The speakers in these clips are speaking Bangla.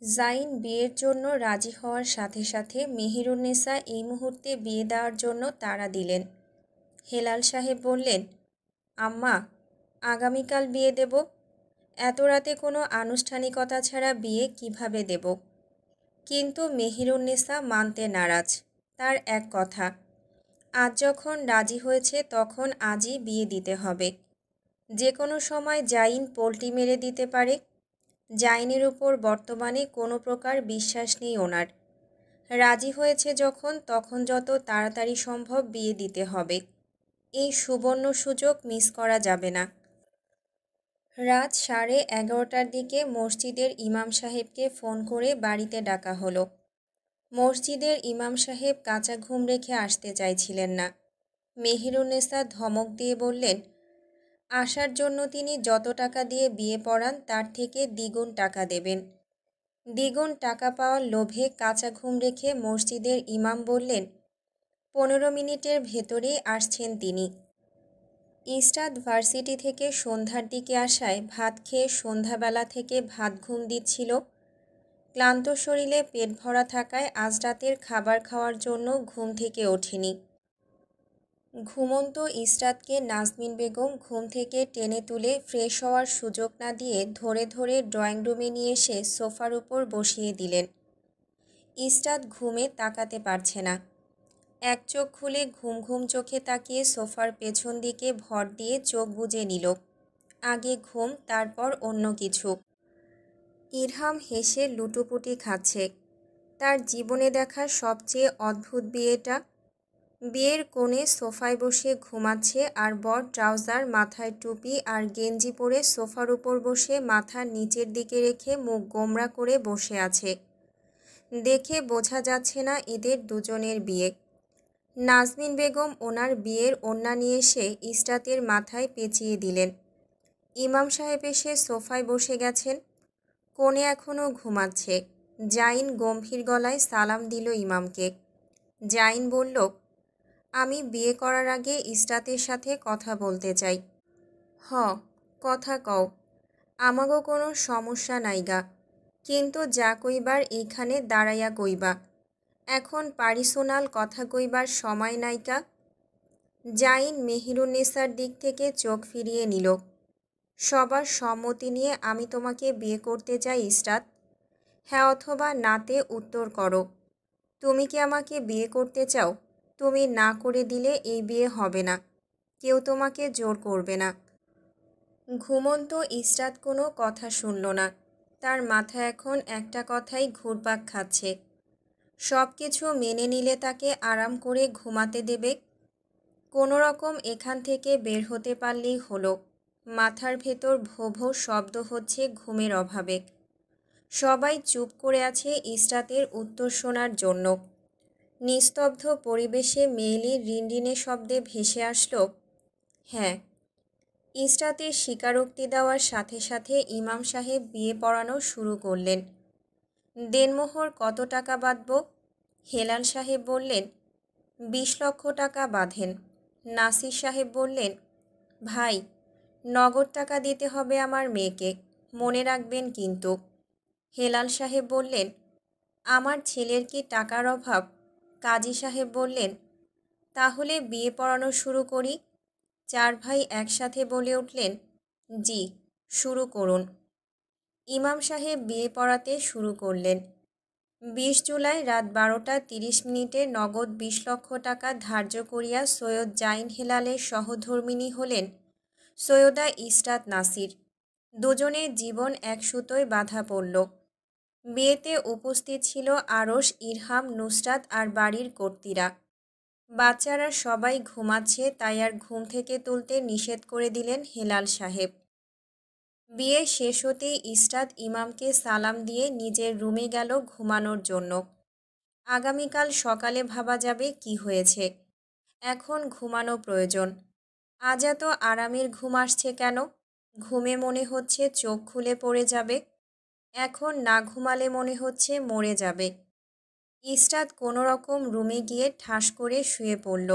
জাইন বিয়ের জন্য রাজি হওয়ার সাথে সাথে মেহেরুন্নেসা এই মুহূর্তে বিয়ে দেওয়ার জন্য তাড়া দিলেন। হেলাল সাহেব বললেন, আম্মা, আগামীকাল বিয়ে দেব। এত রাতে কোনো আনুষ্ঠানিকতা ছাড়া বিয়ে কিভাবে দেব? কিন্তু মেহেরুন্নেসা মানতে নারাজ। তার এক কথা, আজ যখন রাজি হয়েছে তখন আজই বিয়ে দিতে হবে। যে কোনো সময় জাইন পোল্টি মেরে দিতে পারে। জাইনের উপর বর্তমানে কোনো প্রকার বিশ্বাস নেই ওনার। রাজি হয়েছে যখন, তখন যত তাড়াতাড়ি সম্ভব বিয়ে দিতে হবে। এই সুবর্ণ সুযোগ মিস করা যাবে না। রাত 11:30টার দিকে মসজিদের ইমাম সাহেবকে ফোন করে বাড়িতে ডাকা হলো। মসজিদের ইমাম সাহেব কাঁচা ঘুম রেখে আসতে চাইছিলেন না। মেহেরুন্নেসা ধমক দিয়ে বললেন, আসার জন্য তিনি যত টাকা দিয়ে বিয়ে পড়ান তার থেকে দ্বিগুণ টাকা দেবেন। দ্বিগুণ টাকা পাওয়ার লোভে কাঁচা ঘুম রেখে মসজিদের ইমাম বললেন, 15 মিনিটের ভেতরেই আসছেন তিনি। ইস্টাদ ভার্সিটি থেকে সন্ধ্যার দিকে আসায় ভাত খেয়ে সন্ধ্যাবেলা থেকে ভাত ঘুম দিচ্ছিল। ক্লান্ত শরীরে পেট ভরা থাকায় আজ রাতের খাবার খাওয়ার জন্য ঘুম থেকে ওঠেনি। ঘুমন্ত ইস্টাদকে নাজমিন বেগম ঘুম থেকে টেনে তুলে ফ্রেশ হওয়ার সুযোগ না দিয়ে ধরে ধরে ড্রয়িং রুমে নিয়ে এসে সোফার উপর বসিয়ে দিলেন। ইস্টাদ ঘুমে তাকাতে পারছে না। এক চোখ খুলে ঘুম ঘুম চোখে তাকিয়ে সোফার পেছন দিকে ভর দিয়ে চোখ বুজে নিল। আগে ঘুম, তারপর অন্য কিছু। ইরহাম হেসে লুটোপুটি খাচ্ছে। তার জীবনে দেখা সবচেয়ে অদ্ভুত বিয়েটা। বিয়ের কোণে সোফায় বসে ঘুমাচ্ছে আর বর ট্রাউজার, মাথায় টুপি আর গেঞ্জি পরে সোফার উপর বসে মাথা নিচের দিকে রেখে মুখ গোমড়া করে বসে আছে। দেখে বোঝা যাচ্ছে না এদের দুজনের বিয়ে। নাজমিন বেগম ওনার বিয়ের ওড়না নিয়ে এসে ইস্টাতের মাথায় পেঁচিয়ে দিলেন। ইমাম সাহেব এসে সোফায় বসে গেছেন। কোণে এখনও ঘুমাচ্ছে। জাইন গম্ভীর গলায় সালাম দিল ইমামকে। জাইন বলল, আমি বিয়ে করার আগে ইস্টাতের সাথে কথা বলতে চাই। হ, কথা কও, আমাগো কোনো সমস্যা নাইগা, কিন্তু যা কইবার এইখানে দাঁড়াইয়া কইবা। এখন পার্সোনাল কথা কইবার সময় নাইকা। জাইন মেহেরুন্নেসার দিক থেকে চোখ ফিরিয়ে নিল। সবার সম্মতি নিয়ে আমি তোমাকে বিয়ে করতে চাই ইস্টাত। হ্যাঁ অথবা নাতে উত্তর করো। তুমি কি আমাকে বিয়ে করতে চাও? তুমি না করে দিলে এই বিয়ে হবে না। কেউ তোমাকে জোর করবে না। ঘুমন্ত ইস্টাত কোনো কথা শুনল না। তার মাথা এখন একটা কথাই ঘুরপাক খাচ্ছে। সব কিছু মেনে নিলে তাকে আরাম করে ঘুমাতে দেবে। কোনো রকম এখান থেকে বের হতে পারলেই হলো। মাথার ভেতর ভো ভো শব্দ হচ্ছে ঘুমের অভাবে। সবাই চুপ করে আছে ইস্টাতের উত্তর শোনার জন্য। নিস্তব্ধ পরিবেশে মেয়েলি রিনরিনে শব্দে ভেসে আসলো, হ্যাঁ। ইস্টাতের স্বীকারোক্তি দেওয়ার সাথে সাথে ইমাম সাহেব বিয়ে পড়ানো শুরু করলেন। দেনমোহর কত টাকা বাঁধব? হেলাল সাহেব বললেন, 20 লক্ষ টাকা বাঁধেন। নাসির সাহেব বললেন, ভাই, নগদ টাকা দিতে হবে আমার মেয়েকে, মনে রাখবেন কিন্তু। হেলাল সাহেব বললেন, আমার ছেলের কি টাকার অভাব? কাজী সাহেব বললেন, তাহলে বিয়ে পড়ানো শুরু করি। 4 ভাই একসাথে বলে উঠলেন, জি, শুরু করুন। ইমাম সাহেব বিয়ে পড়াতে শুরু করলেন। 20 জুলাই রাত 12:30 নগদ 20 লক্ষ টাকা ধার্য করিয়া সৈয়দ জাইন হেলালের সহধর্মিণী হলেন সৈয়দা ইস্টাত নাসির। দুজনের জীবন এক সুতোয় বাঁধা পড়ল। বিয়েতে উপস্থিত ছিল আরশ, ইরহাম, নুসরাত আর বাড়ির কর্ত্রীরা। বাচ্চারা সবাই ঘুমাচ্ছে, তাই আর ঘুম থেকে তুলতে নিষেধ করে দিলেন হেলাল সাহেব। বিয়ে শেষ হতেই ইস্টাত ইমামকে সালাম দিয়ে নিজের রুমে গেল ঘুমানোর জন্য। আগামীকাল সকালে ভাবা যাবে কি হয়েছে। এখন ঘুমানো প্রয়োজন। আজ এত আরামের ঘুম আসছে কেন? ঘুমে মনে হচ্ছে চোখ খুলে পড়ে যাবে। এখন না ঘুমালে মনে হচ্ছে মরে যাবে। ইস্টাত কোনো রকম রুমে গিয়ে ঠাস করে শুয়ে পড়ল।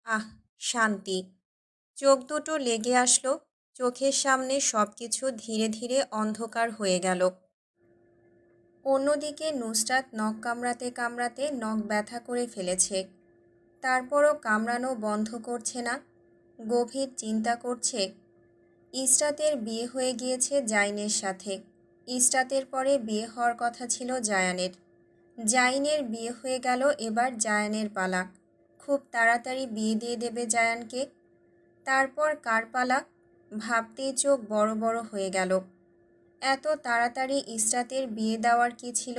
আহ, শান্তি। চোখ দুটো লেগে আসলো। চোখের সামনে সব কিছু ধীরে ধীরে অন্ধকার হয়ে গেল। অন্যদিকে নুসরাত নখ কামড়াতে কামড়াতে নখ ব্যথা করে ফেলেছে। তারপরও কামড়ানো বন্ধ করছে না। গভীর চিন্তা করছে। ইসরাতের বিয়ে হয়ে গিয়েছে জাইনের সাথে। ইসরাতের পরে বিয়ে হওয়ার কথা ছিল জায়ানের। জাইনের বিয়ে হয়ে গেল, এবার জায়ানের পালা। খুব তাড়াতাড়ি বিয়ে দিয়ে দেবে জায়ানকে। তারপর কার পালা? ভাবতেই চোখ বড় বড় হয়ে গেল। এত তাড়াতাড়ি ইসরাতের বিয়ে দেওয়ার কি ছিল?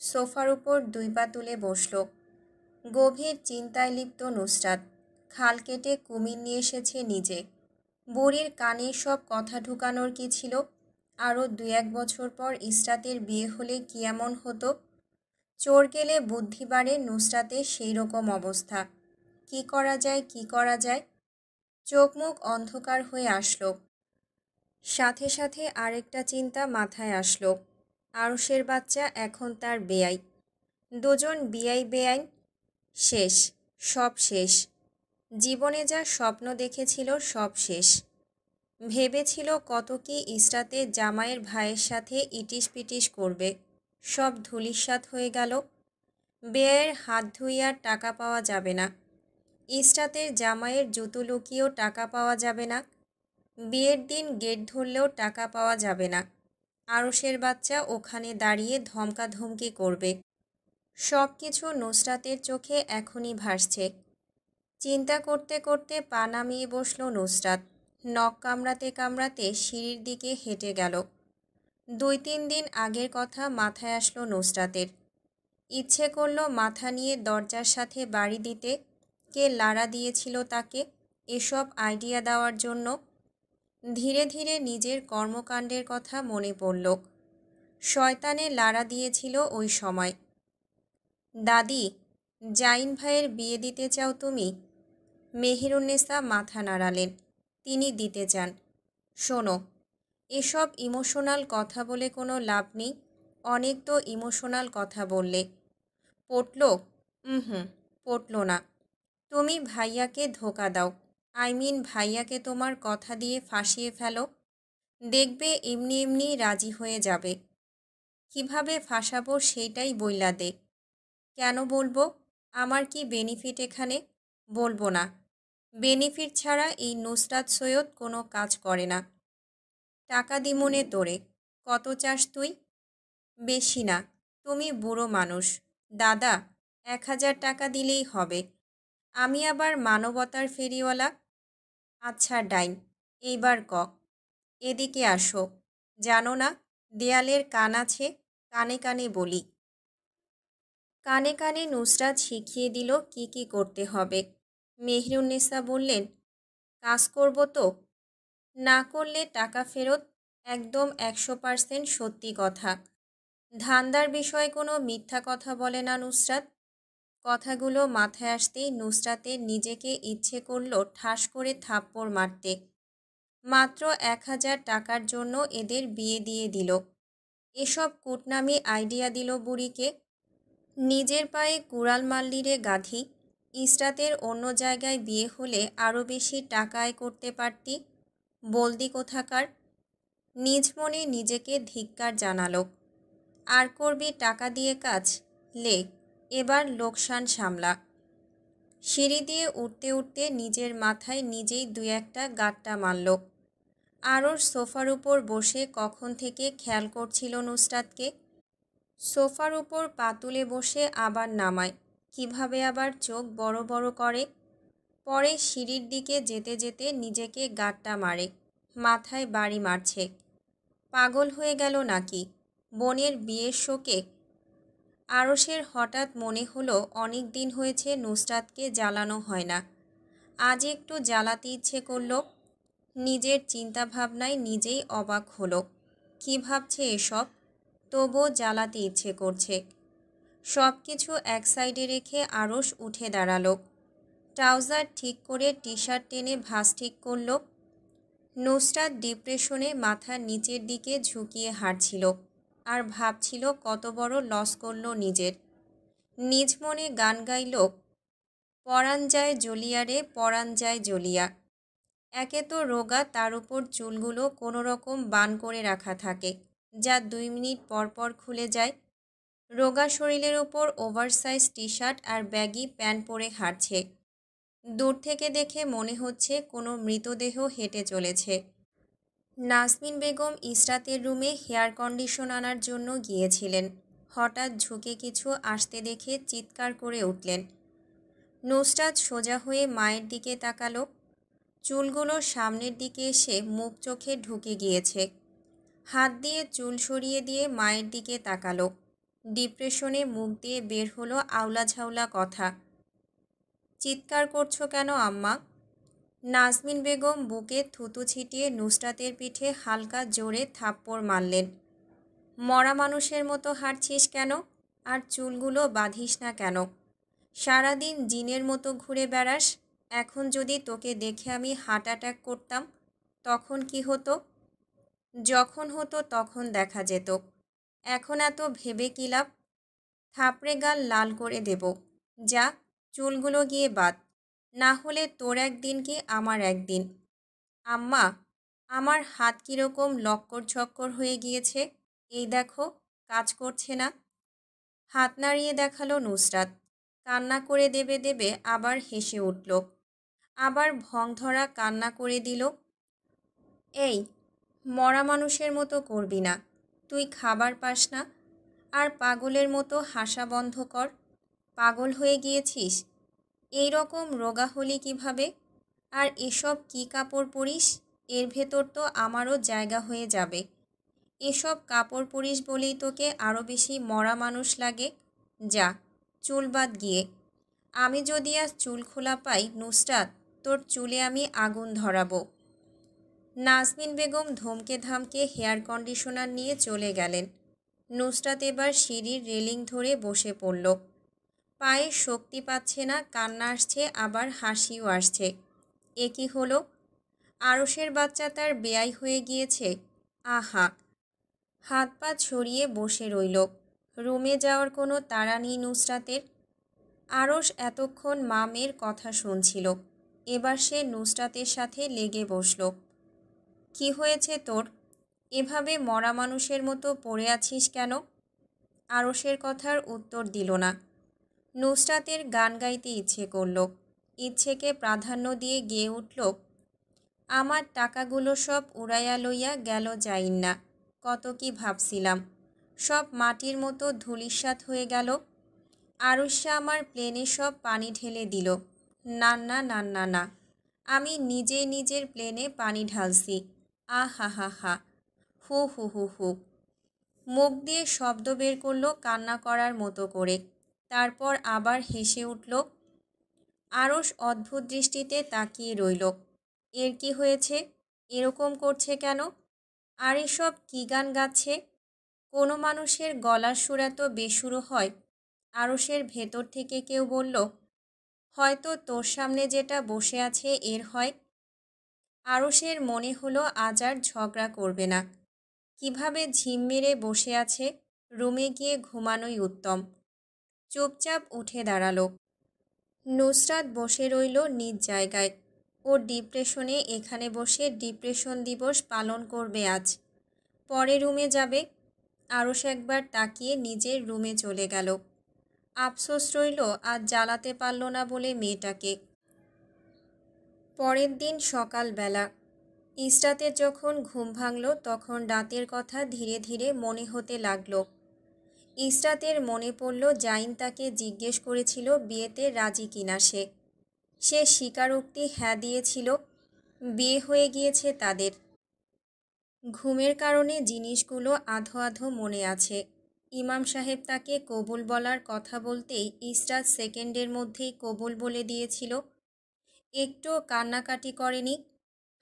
সোফার উপর 2 পা তুলে বসল। গভীর চিন্তায় লিপ্ত নুসরাত। খাল কেটে কুমির নিয়ে এসেছে নিজে। বুড়ির কানে সব কথা ঢুকানোর কি ছিল? আরও 2-1 বছর পর ইসরাতের বিয়ে হলে কি এমন হতো? চোর গেলে বুদ্ধি বাড়ে, নুসরাতের সেই রকম অবস্থা। কি করা যায়, কি করা যায়? চোখ মুখ অন্ধকার হয়ে আসলো। সাথে সাথে আরেকটা চিন্তা মাথায় আসলো। আরশের বাচ্চা এখন তার বেয়াই। দুজন বিয়াই বেআইন। শেষ, সব শেষ। জীবনে যা স্বপ্ন দেখেছিল সব শেষ। ভেবেছিল কত কি ইসরাতে জামাইয়ের ভাইয়ের সাথে ইটিস পিটিস করবে, সব ধূলিসাৎ হয়ে গেল। বেয়ের হাত ধুয়ে আর টাকা পাওয়া যাবে না। ইসরাতের জামাইয়ের জুতো লুকিয়েও টাকা পাওয়া যাবে না। বিয়ের দিন গেট ধরলেও টাকা পাওয়া যাবে না। আরশের বাচ্চা ওখানে দাঁড়িয়ে ধমকাধমকি করবে। সব কিছু নুসরাতের চোখে এখনই ভাসছে। চিন্তা করতে করতে পা নামিয়ে বসল নুসরাত। নখ কামড়াতে কামড়াতে সিঁড়ির দিকে হেঁটে গেল। 2-3 দিন আগের কথা মাথায় আসলো নুসরাতের। ইচ্ছে করলো মাথা নিয়ে দরজার সাথে বাড়ি দিতে। কে লাড়া দিয়েছিল তাকে এসব আইডিয়া দেওয়ার জন্য? ধীরে ধীরে নিজের কর্মকাণ্ডের কথা মনে পড়ল। শয়তানে লাড়া দিয়েছিল ওই সময়। দাদি, জাইন ভাইয়ের বিয়ে দিতে চাও তুমি? মেহেরুন্নেসা মাথা নাড়ালেন। তিনি দিতে চান। শোনো, এসব ইমোশনাল কথা বলে কোনো লাভ নেই। অনেক তো ইমোশনাল কথা বললে। পটল? পটল না। তুমি ভাইয়াকে ধোকা দাও। ভাইয়াকে তোমার কথা দিয়ে ফাঁসিয়ে ফেলো। দেখবে এমনি এমনি রাজি হয়ে যাবে। কিভাবে ফাঁসাবো সেইটাই বইলা দে। কেন বলবো? আমার কি বেনিফিট এখানে? বলবো না। বেনিফিট ছাড়া এই নুসরাত সৈয়দ কোনো কাজ করে না। টাকা দিমুনে তোরে। কত চাস তুই? বেশি না, তুমি বুড়ো মানুষ। দাদা, 1000 টাকা দিলেই হবে। আমি আবার মানবতার ফেরিওয়ালা? আচ্ছা ডাইন, এইবার ক। এদিকে আসো। জানো না দেয়ালের কান আছে? কানে কানে বলি। কানে কানে নুসরাত শিখিয়ে দিল কি কি করতে হবে। মেহেরুন্নেসা বললেন, কাজ করব তো? না করলে টাকা ফেরত। একদম 100% সত্যি কথা। ধান্দার বিষয়ে কোনো মিথ্যা কথা বলে না নুসরাত। কথাগুলো মাথায় আসতেই নুসরাতের নিজেকে ইচ্ছে করল ঠাস করে থাপ্পড় মারতে। মাত্র 1000 টাকার জন্য এদের বিয়ে দিয়ে দিল। এসব কুটনামি আইডিয়া দিল বুড়িকে। নিজের পায়ে কুড়াল মারলি রে গাধি। ইসরাতের অন্য জায়গায় বিয়ে হলে আরও বেশি টাকা আয় করতে পারতি। বলদি কোথাকার। নিজ মনে নিজেকে ধিক্কার জানালো। আর করবি টাকা দিয়ে কাজ? লে, এবার লোকসান সামলা। সিঁড়ি দিয়ে উঠতে উঠতে নিজের মাথায় নিজেই 2-1টা গাঁট্টা মারল। আরশ সোফার উপর বসে কখন থেকে খেয়াল করছিল নুসরাতকে। সোফার উপর পা তুলে বসে আবার নামায়, কিভাবে আবার চোখ বড় বড় করে। পরে সিঁড়ির দিকে যেতে যেতে নিজেকে গাঁট্টা মারে। মাথায় বাড়ি মারছে। পাগল হয়ে গেল নাকি? বোনের বিয়ের শোকে? আরশের হঠাৎ মনে হলো অনেক দিন হয়েছে নুসরাতকে জ্বালানো হয় না। আজ একটু জ্বালাতে ইচ্ছে করল। নিজের চিন্তাভাবনায় নিজেই অবাক হলো। কি ভাবছে এসব? তবুও জ্বালাতে ইচ্ছে করছে। সব কিছু এক সাইডে রেখে আরশ উঠে দাঁড়ালো। ট্রাউজার ঠিক করে টি শার্ট টেনে ভাঁজ ঠিক করল। নুসরাত ডিপ্রেশনে মাথার নিচের দিকে ঝুঁকিয়ে হাঁটছিল আর ভাবছিল কত বড় লস করল নিজের। নিজ মনে গান গাইল, পরাণ যায় জ্বলিয়া রে পরাণ যায় জ্বলিয়া। একে তো রোগা, তার উপর চুলগুলো কোনো রকম বান করে রাখা থাকে। যা 2 মিনিট পর পর খুলে যায়। রোগা শরীরের ওপর ওভারসাইজ টি শার্ট আর ব্যাগি প্যান্ট পরে হাঁটছে। দূর থেকে দেখে মনে হচ্ছে কোনো মৃতদেহ হেঁটে চলেছে। নাজমিন বেগম ইসরাতের রুমে হেয়ার কন্ডিশন আনার জন্য গিয়েছিলেন। হঠাৎ ঝুঁকে কিছু আসতে দেখে চিৎকার করে উঠলেন। নুসরাত সোজা হয়ে মায়ের দিকে তাকালো। চুলগুলো সামনের দিকে এসে মুখ চোখে ঢুকে গিয়েছে। হাত দিয়ে চুল সরিয়ে দিয়ে মায়ের দিকে তাকালো। ডিপ্রেশনে মুখ দিয়ে বের হলো আউলা ঝাউলা কথা। চিৎকার করছো কেন আম্মা? নাজমিন বেগম বুকে থুতু ছিটিয়ে নুসরাতের পিঠে হালকা জোরে থাপ্পড় মারলেন। মরা মানুষের মতো হাঁটছিস কেন? আর চুলগুলো বাঁধিস না কেন? সারাদিন জিনের মতো ঘুরে বেড়াস। এখন যদি তোকে দেখে আমি হার্ট অ্যাটাক করতাম তখন কি হতো? যখন হতো তখন দেখা যেত। এখন এত ভেবে কী লাভ? থাপড়ে গাল লাল করে দেব। যা, চুলগুলো গিয়ে বাঁধ, না হলে তোর একদিন কি আমার একদিন। আম্মা, আমার হাত কীরকম লক্কর ঝক্কর হয়ে গিয়েছে, এই দেখো, কাজ করছে না। হাত নাড়িয়ে দেখালো নুসরাত। কান্না করে দেবে দেবে আবার হেসে উঠল। আবার ভং ধরা কান্না করে দিল। এই, মরা মানুষের মতো করবি না। তুই খাবার পাস না? আর পাগলের মতো হাসা বন্ধ কর। পাগল হয়ে গিয়েছিস? এই রকম রোগা হলি কীভাবে? আর এসব কী কাপড় পরিস? এর ভেতর তো আমারও জায়গা হয়ে যাবে। এসব কাপড় পরিস বলেই তোকে আরও বেশি মরা মানুষ লাগে। যা, চুল বাঁধ গিয়ে। আমি যদি আজ চুল খোলা পাই নুসরাত, তোর চুলে আমি আগুন ধরাবো। নাজমিন বেগম ধমকে ধামকে হেয়ার কন্ডিশনার নিয়ে চলে গেলেন। নুসরাত এবার সিঁড়ির রেলিং ধরে বসে পড়ল। পায়ে শক্তি পাচ্ছে না, কান্না আসছে, আবার হাসিও আসছে। এ কী হলো? আরশের বাচ্চা তার বেয়াই হয়ে গিয়েছে। আহা! হাত পা ছড়িয়ে বসে রইল। রুমে যাওয়ার কোনো তাড়া নেই নুসরাতের। আরশ এতক্ষণ মা মেয়ের কথা শুনছিল। এবার সে নুসরাতের সাথে লেগে বসল। কি হয়েছে তোর? এভাবে মরা মানুষের মতো পড়ে আছিস কেন? আরশের কথার উত্তর দিল না। নুসরাতের গান গাইতে ইচ্ছে করল। ইচ্ছেকে প্রাধান্য দিয়ে গেয়ে উঠল, আমার টাকাগুলো সব উড়াইয়া লইয়া গেল যাইন না। কত কি ভাবছিলাম, সব মাটির মতো ধূলিসাৎ হয়ে গেল। আরুষা আমার প্লেনে সব পানি ঢেলে দিল। না না না না না, আমি নিজেই নিজের প্লেনে পানি ঢালছি। হা হা হা, হু হু হু হু। মুখ দিয়ে শব্দ বের করলো কান্না করার মতো করে। তারপর আবার হেসে উঠল। আরশ অদ্ভুত দৃষ্টিতে তাকিয়ে রইল। এর কি হয়েছে? এরকম করছে কেন? আর এসব কী গান গাচ্ছে? কোনো মানুষের গলার সুর এত বেসুরো হয়? আরশের ভেতর থেকে কেউ বলল, হয়তো তোর সামনে যেটা বসে আছে এর হয়। আরশের মনে হলো আজ আর ঝগড়া করবে না। কিভাবে ঝিম মেরে বসে আছে, রুমে গিয়ে ঘুমানোই উত্তম। চুপচাপ উঠে দাঁড়ালো। নুসরাত বসে রইল নিজ জায়গায়। ও ডিপ্রেশনে এখানে বসে ডিপ্রেশন দিবস পালন করবে আজ। পরে রুমে যাবে। আরশ একবার তাকিয়ে নিজের রুমে চলে গেল। আফসোস রইল আজ জ্বালাতে পারল না বলে মেয়েটাকে। পরের দিন সকালবেলা ইসরাতের যখন ঘুম ভাঙল তখন রাতের কথা ধীরে ধীরে মনে হতে লাগল। ইসরাতের মনে পড়ল জাইন তাকে জিজ্ঞেস করেছিল বিয়েতে রাজি কিনা সে। সে স্বীকারোক্তি হ্যাঁ দিয়েছিল। বিয়ে হয়ে গিয়েছে তাদের। ঘুমের কারণে জিনিসগুলো আধো আধো মনে আছে। ইমাম সাহেব তাকে কবুল বলার কথা বলতেই ইসরাত সেকেন্ডের মধ্যেই কবুল বলে দিয়েছিল। একটুও কান্নাকাটি করেনি।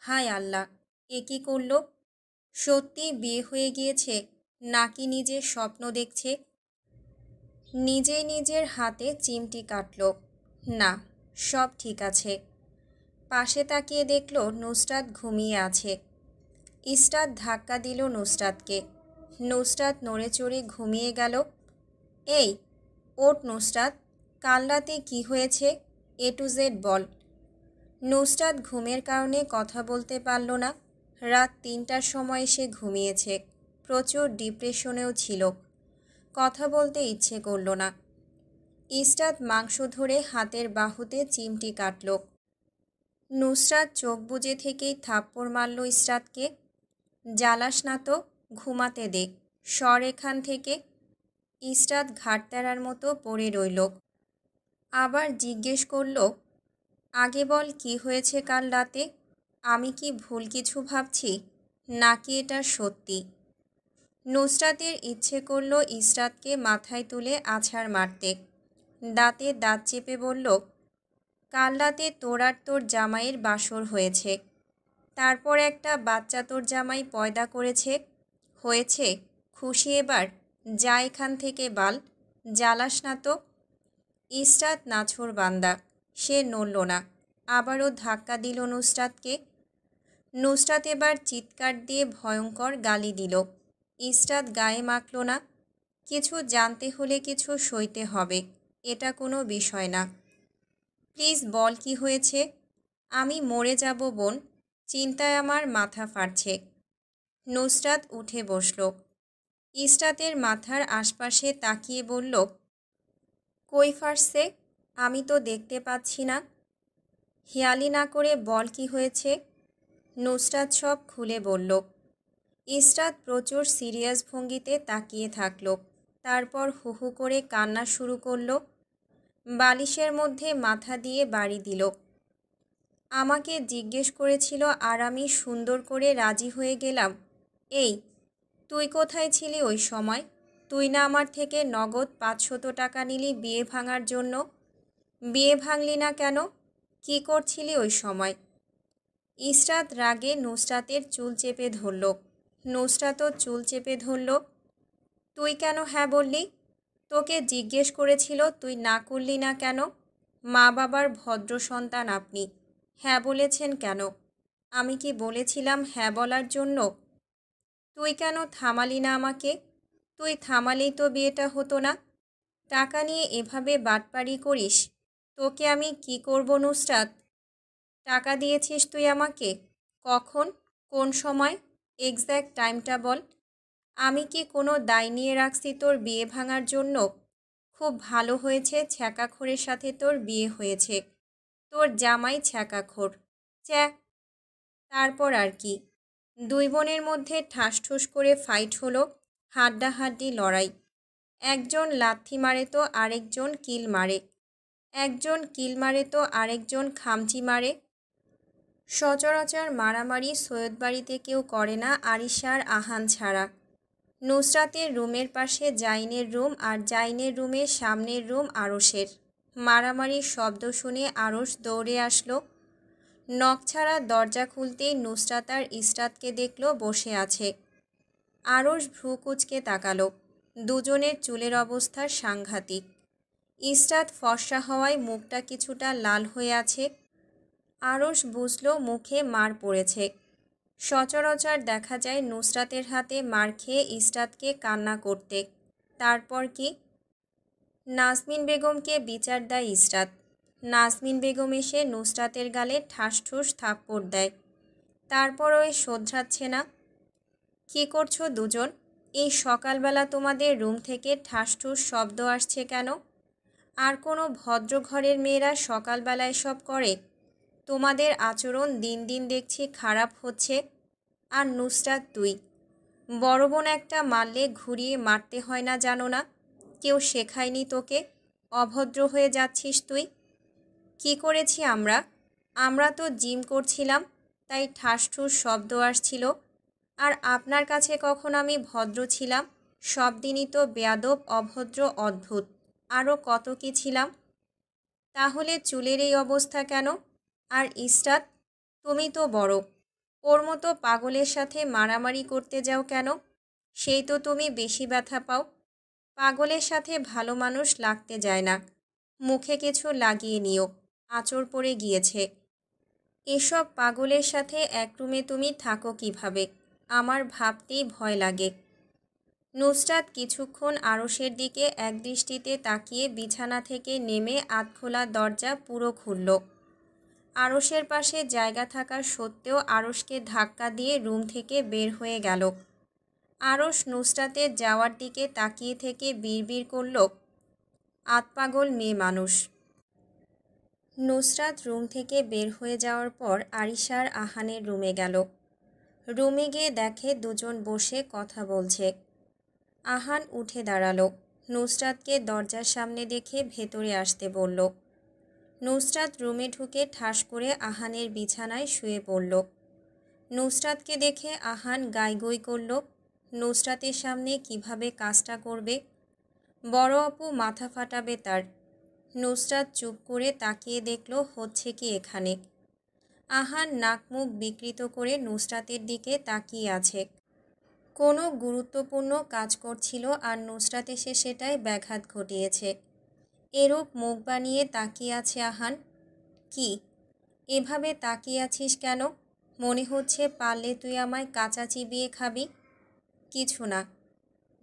হায় আল্লাহ, এ কী করল? সত্যি বিয়ে হয়ে গিয়েছে নাকি নিজের স্বপ্ন দেখছে? নিজেই নিজের হাতে চিমটি কাটল। না, সব ঠিক আছে। পাশে তাকিয়ে দেখল নুসরাত ঘুমিয়ে আছে। ইসরাত ধাক্কা দিল নুসরাতকে। নুসরাত নড়ে চড়ে ঘুমিয়ে গেল। এই, ওঠ নুসরাত, কাল রাতে কী হয়েছে এ টু জেড বল। নুসরাত ঘুমের কারণে কথা বলতে পারল না। রাত ৩টার সময় সে ঘুমিয়েছে। প্রচুর ডিপ্রেশনেও ছিল। কথা বলতে ইচ্ছে করল না। ইসরাত মাংস ধরে হাতের বাহুতে চিমটি কাটল। নুসরাত চোখ বুজে থেকেই থাপ্পড় মারল ইসরাতকে। জ্বালাস না তো, ঘুমাতে দে, সর এখান থেকে। ইসরাত ঘাড়তেরার মতো পড়ে রইল। আবার জিজ্ঞেস করল, আগে বল কি হয়েছে কাল রাতে? আমি কি ভুল কিছু ভাবছি, নাকি এটা সত্যি? নুসরাতের ইচ্ছে করল ইসরাতকে মাথায় তুলে আছাড় মারতে। দাঁতে দাঁত চেপে বলল, কাল রাতে তোর আর তোর জামাইয়ের বাসর হয়েছে। তারপর একটা বাচ্চা তোর জামাই পয়দা করেছে। হয়েছে খুশি এবার? যা এখান থেকে বাল, জ্বালাস না তো। ইসরাত নাছোড়বান্দা, সে নড়ল না। আবারও ধাক্কা দিল নুসরাতকে। নুসরাত এবার চিৎকার দিয়ে ভয়ঙ্কর গালি দিল। ইসরাত গায়ে মাখল না। কিছু জানতে হলে কিছু সইতে হবে, এটা কোনো বিষয় না। প্লিজ বল কি হয়েছে? আমি মরে যাব বোন, চিন্তায় আমার মাথা ফাটছে। নুসরাত উঠে বসল। ইসরাতের মাথার আশপাশে তাকিয়ে বলল, কই ফাটছে? আমি তো দেখতে পাচ্ছি না। হেয়ালি না করে বল কি হয়েছে। নুসরাত সব খুলে বলল। ইসরাত প্রচুর সিরিয়াস ভঙ্গিতে তাকিয়ে থাকল। তারপর হু হু করে কান্না শুরু করল। বালিশের মধ্যে মাথা দিয়ে বাড়ি দিল। আমাকে জিজ্ঞেস করেছিল আর আমি সুন্দর করে রাজি হয়ে গেলাম। এই, তুই কোথায় ছিলি ওই সময়? তুই না আমার থেকে নগদ 500 টাকা নিলি বিয়ে ভাঙার জন্য? বিয়ে ভাঙলি না কেন? কি করছিলি ওই সময়? ইসরাত রাগে নুসরাতের চুল চেপে ধরল। নুসরাতও চুল চেপে ধরল। তুই কেন হ্যাঁ বললি? তোকে জিজ্ঞেস করেছিল, তুই না করলি না কেন? মা বাবার ভদ্র সন্তান আপনি, হ্যাঁ বলেছেন কেন? আমি কি বলেছিলাম হ্যাঁ বলার জন্য? তুই কেন থামালি না আমাকে? তুই থামালেই তো বিয়েটা হতো না। টাকা নিয়ে এভাবে বাটপারি করিস, তোকে আমি কি করব নুসরাত? টাকা দিয়েছিস তুই আমাকে? কখন? কোন সময়? এক্স্যাক্ট টাইমটা বল। আমি কি কোনো দায় নিয়ে রাখছি তোর বিয়ে ভাঙার জন্য? খুব ভালো হয়েছে, ছ্যাঁকাখোরের সাথে তোর বিয়ে হয়েছে। তোর জামাই ছ্যাঁকাখোর, চ্যা। তারপর আর কি? দুই বোনের মধ্যে ঠাসঠুস করে ফাইট হলো, হাড্ডাহাড্ডি লড়াই। একজন লাথি মারে তো আরেকজন কিল মারে, একজন কিল মারে তো আরেকজন খামচি মারে। সচরাচর মারামারি সৈয়দবাড়িতে কেউ করে না আরিশার আহান ছাড়া। নুসরাতের রুমের পাশে জাইনের রুম, আর জাইনের রুমের সামনের রুম আরশের। মারামারির শব্দ শুনে আরশ দৌড়ে আসলো। নখ ছাড়া দরজা খুলতেই নুসরাত আর ইসরাতকে দেখল বসে আছে। আরশ ভ্রু কুঁচকে তাকালো। দুজনের চুলের অবস্থা সাংঘাতিক। ইসরাত ফর্সা হওয়ায় মুখটা কিছুটা লাল হয়ে আছে। আরশ বুঝল মুখে মার পড়েছে। সচরাচর দেখা যায় নুসরাতের হাতে মার খেয়ে ইসরাতকে কান্না করতে। তারপর কি? নাজমিন বেগমকে বিচার দেয় ইসরাত। নাজমিন বেগম এসে নুসরাতের গালে ঠাসঠুস থাপ্পড় দেয়। তারপর ওই শোধরাচ্ছে না। কি করছো দুজন? এই সকালবেলা তোমাদের রুম থেকে ঠাসঠুস শব্দ আসছে কেন? আর কোনো ভদ্র ঘরের মেয়েরা সকালবেলা এসব করে? তোমাদের আচরণ দিন দিন দেখছি খারাপ হচ্ছে। আর নুসরাত তুই, বড় বোন একটা মারলে ঘুরিয়ে মারতে হয় না জানো না? কেউ শেখায়নি তোকে? অভদ্র হয়ে যাচ্ছিস তুই। কি করেছি আমরা? আমরা তো জিম করছিলাম, তাই ঠাসঠুস শব্দ আসছিল। আর আপনার কাছে কখন আমি ভদ্র ছিলাম? সব দিনই তো বেয়াদব, অভদ্র, অদ্ভুত, আরও কত কি ছিলাম। তাহলে চুলের এই অবস্থা কেন? আর ইসরাত, তুমি তো বড়, ওর মতো পাগলের সাথে মারামারি করতে যাও কেন? সেই তো তুমি বেশি ব্যথা পাও। পাগলের সাথে ভালো মানুষ লাগতে যায় না। মুখে কিছু লাগিয়ে নিও, আঁচড় পড়ে গিয়েছে। এসব পাগলের সাথে এক রুমে তুমি থাকো কিভাবে? আমার ভাবতেই ভয় লাগে। নুসরাত কিছুক্ষণ আরশের দিকে একদৃষ্টিতে তাকিয়ে বিছানা থেকে নেমে আধখোলা দরজা পুরো খুলল। আরশের পাশে জায়গা থাকা সত্ত্বেও আরশকে ধাক্কা দিয়ে রুম থেকে বের হয়ে গেল। আরশ নুসরাতের যাওয়ার দিকে তাকিয়ে থেকে বিড়বিড় করল, আতপাগল মেয়ে মানুষ। নুসরাত রুম থেকে বের হয়ে যাওয়ার পর আরিশার আহানের রুমে গেল। রুমে গিয়ে দেখে দুজন বসে কথা বলছে। আহান উঠে দাঁড়ালো। নুসরাতকে দরজার সামনে দেখে ভেতরে আসতে বলল। নুসরাত রুমে ঢুকে ঠাস করে আহানের বিছানায় শুয়ে পড়ল। নুসরাতকে দেখে আহান গাইগই করল। নুসরাতের সামনে কিভাবে কাজটা করবে? বড় আপু মাথা ফাটাবে তার। নুসরাত চুপ করে তাকিয়ে দেখল হচ্ছে কি এখানে। আহান নাক মুখ বিকৃত করে নুসরাতের দিকে তাকিয়ে আছে। কোনো গুরুত্বপূর্ণ কাজ করছিল আর নুসরাত এসে সেটাই ব্যাঘাত ঘটিয়েছে। এরূপ মুখ বানিয়ে তাকিয়ে আছে আহান। কি এভাবে তাকিয়ে আছিস কেন? মনে হচ্ছে পারলে তুই আমায় কাঁচা চিবিয়ে খাবি। কিছু না,